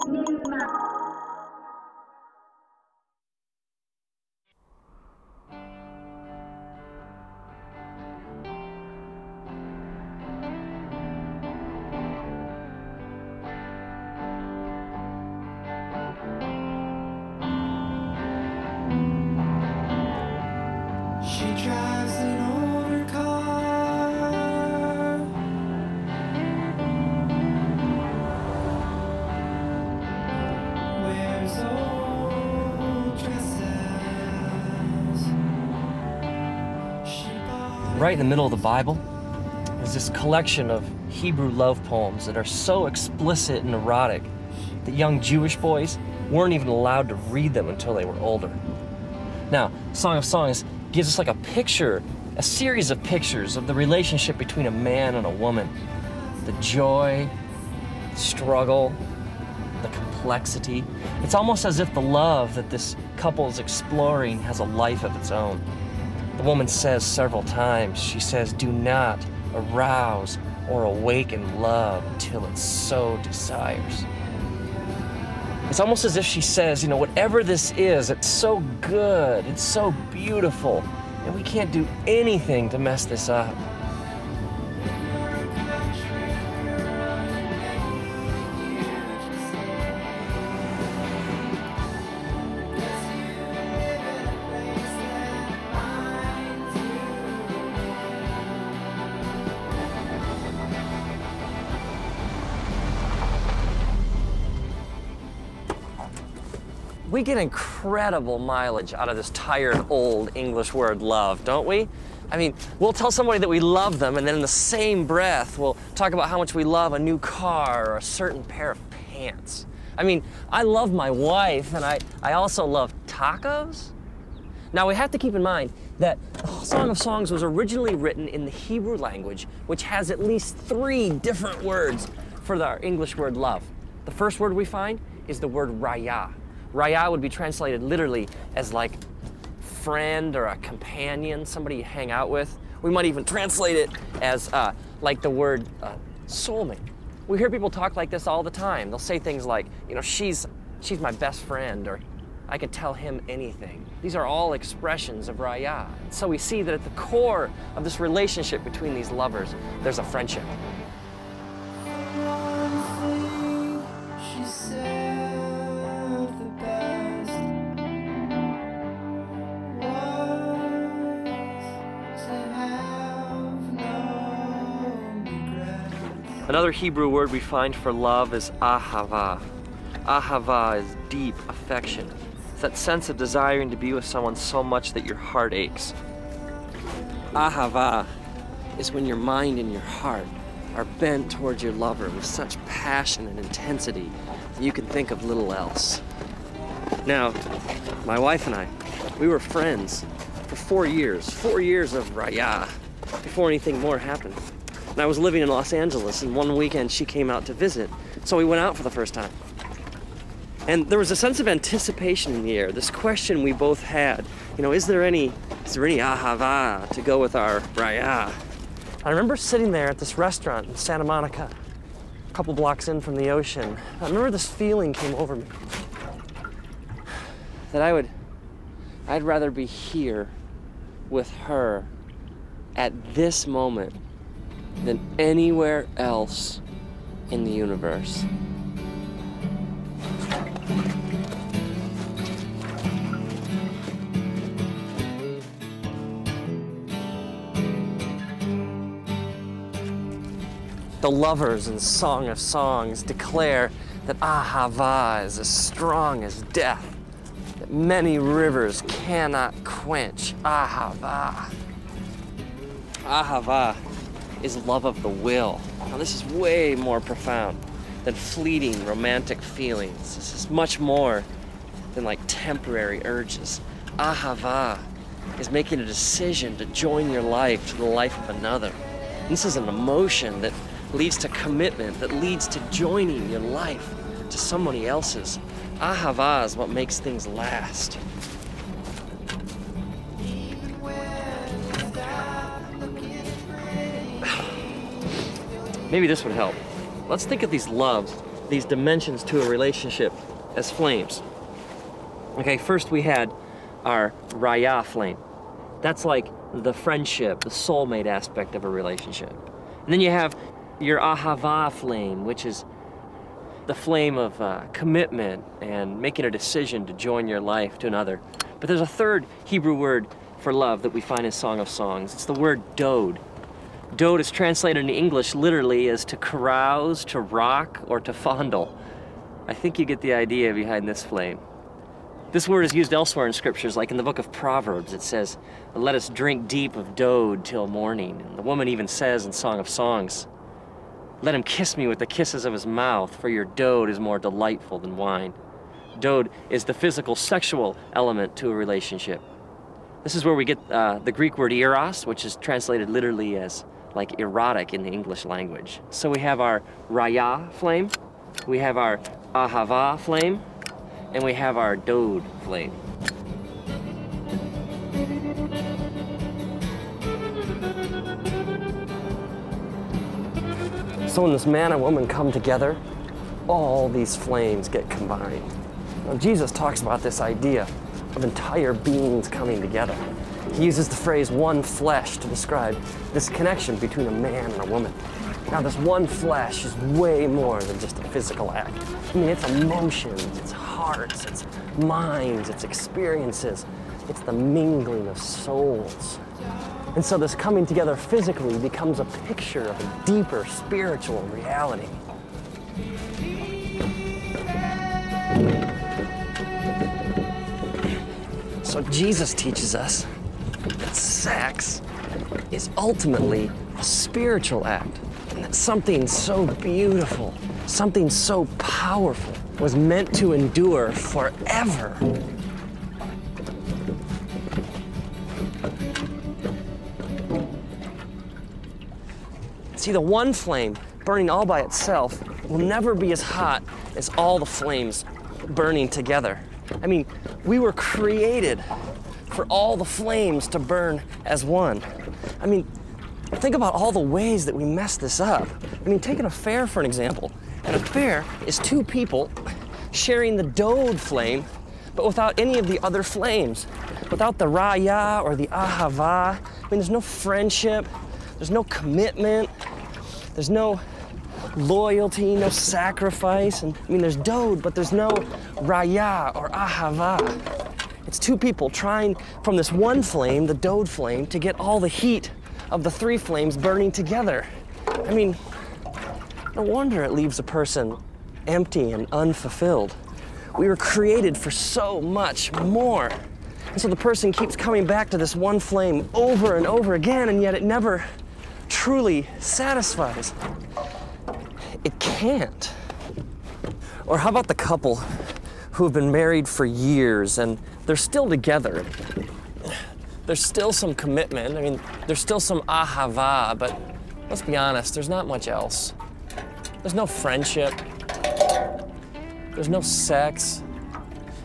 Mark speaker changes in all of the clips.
Speaker 1: NOOMA.
Speaker 2: She drives an older car, wears old dresses.
Speaker 3: Right in the middle of the Bible is this collection of Hebrew love poems that are so explicit and erotic that young Jewish boys weren't even allowed to read them until they were older. Now, Song of Songs gives us like a picture, a series of pictures of the relationship between a man and a woman. The joy, the struggle, the complexity. It's almost as if the love that this couple is exploring has a life of its own. The woman says several times, she says, "Do not arouse or awaken love until it so desires." It's almost as if she says, you know, whatever this is, it's so good, it's so beautiful, and we can't do anything to mess this up. We get incredible mileage out of this tired old English word love, don't we? I mean, we'll tell somebody that we love them, and then in the same breath, we'll talk about how much we love a new car or a certain pair of pants. I mean, I love my wife, and I also love tacos. Now, we have to keep in mind that Song of Songs was originally written in the Hebrew language, which has at least 3 different words for our English word love. The first word we find is the word raya. Raya would be translated literally as like friend or a companion, somebody you hang out with. We might even translate it as like the word soulmate. We hear people talk like this all the time. They'll say things like, you know, she's my best friend, or I can tell him anything. These are all expressions of raya. So we see that at the core of this relationship between these lovers, there's a friendship. Another Hebrew word we find for love is ahava. Ahava is deep affection. It's that sense of desiring to be with someone so much that your heart aches. Ahava is when your mind and your heart are bent towards your lover with such passion and intensity that you can think of little else. Now, my wife and I, we were friends for 4 years. 4 years of raya before anything more happened. And I was living in Los Angeles, and one weekend she came out to visit, so we went out for the first time. And there was a sense of anticipation in the air, this question we both had, you know, is there any ahava to go with our raya? I remember sitting there at this restaurant in Santa Monica, a couple blocks in from the ocean. I remember this feeling came over me, that I'd rather be here with her at this moment than anywhere else in the universe. The lovers in Song of Songs declare that ahava is as strong as death, that many rivers cannot quench ahava. Ahava is love of the will. Now this is way more profound than fleeting romantic feelings. This is much more than like temporary urges. Ahava is making a decision to join your life to the life of another. This is an emotion that leads to commitment, that leads to joining your life to somebody else's. Ahava is what makes things last. Maybe this would help. Let's think of these loves these dimensions to a relationship as flames. Okay, first we had our raya flame. That's like the friendship, the soulmate aspect of a relationship. And then you have your ahava flame, which is the flame of commitment and making a decision to join your life to another. But there's a third Hebrew word for love that we find in Song of Songs. It's the word dode. Dode is translated in English literally as to carouse, to rock, or to fondle. I think you get the idea behind this flame. This word is used elsewhere in scriptures, like in the book of Proverbs. It says, "Let us drink deep of dode till morning." And the woman even says in Song of Songs, "Let him kiss me with the kisses of his mouth, for your dode is more delightful than wine." Dode is the physical, sexual element to a relationship. This is where we get the Greek word eros, which is translated literally as like erotic in the English language. So we have our raya flame, we have our ahava flame, and we have our dode flame. So when this man and woman come together, all these flames get combined. Now, Jesus talks about this idea of entire beings coming together. He uses the phrase one flesh to describe this connection between a man and a woman. Now, this one flesh is way more than just a physical act. I mean, it's emotions, it's hearts, it's minds, it's experiences. It's the mingling of souls. And so this coming together physically becomes a picture of a deeper spiritual reality. So Jesus teaches us that sex is ultimately a spiritual act. And that something so beautiful, something so powerful was meant to endure forever. See, the one flame burning all by itself will never be as hot as all the flames burning together. I mean, we were created for all the flames to burn as one. I mean, think about all the ways that we mess this up. I mean, take an affair for an example. An affair is two people sharing the dode flame, but without any of the other flames. Without the raya or the ahava. I mean, there's no friendship, there's no commitment, there's no loyalty, no sacrifice. And I mean, there's dode, but there's no raya or ahava. It's two people trying from this one flame, the dode flame, to get all the heat of the three flames burning together. I mean, no wonder it leaves a person empty and unfulfilled. We were created for so much more. And so the person keeps coming back to this one flame over and over again, and yet it never truly satisfies. It can't. Or how about the couple who have been married for years and they're still together? There's still some commitment. I mean, there's still some ahava, but let's be honest, there's not much else. There's no friendship. There's no sex.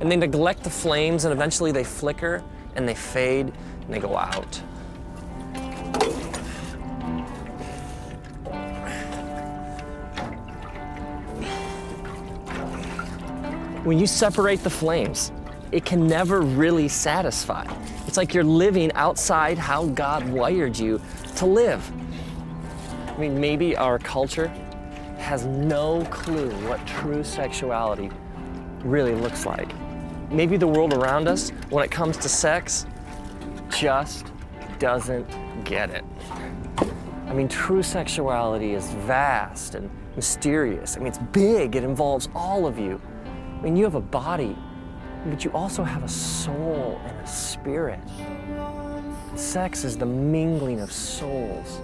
Speaker 3: And they neglect the flames, and eventually they flicker and they fade and they go out. When you separate the flames, it can never really satisfy. It's like you're living outside how God wired you to live. I mean, maybe our culture has no clue what true sexuality really looks like. Maybe the world around us, when it comes to sex, just doesn't get it. I mean, true sexuality is vast and mysterious. I mean, it's big, it involves all of you. I mean, you have a body, but you also have a soul and a spirit. Sex is the mingling of souls.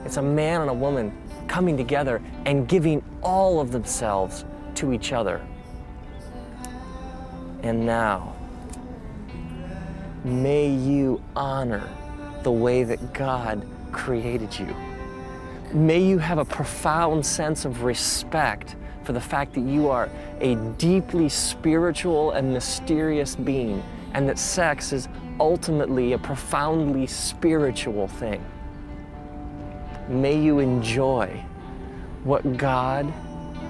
Speaker 3: It's a man and a woman coming together and giving all of themselves to each other. And now, may you honor the way that God created you. May you have a profound sense of respect for the fact that you are a deeply spiritual and mysterious being, and that sex is ultimately a profoundly spiritual thing. May you enjoy what God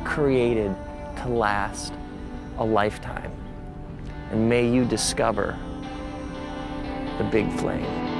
Speaker 3: created to last a lifetime. And may you discover the big flame.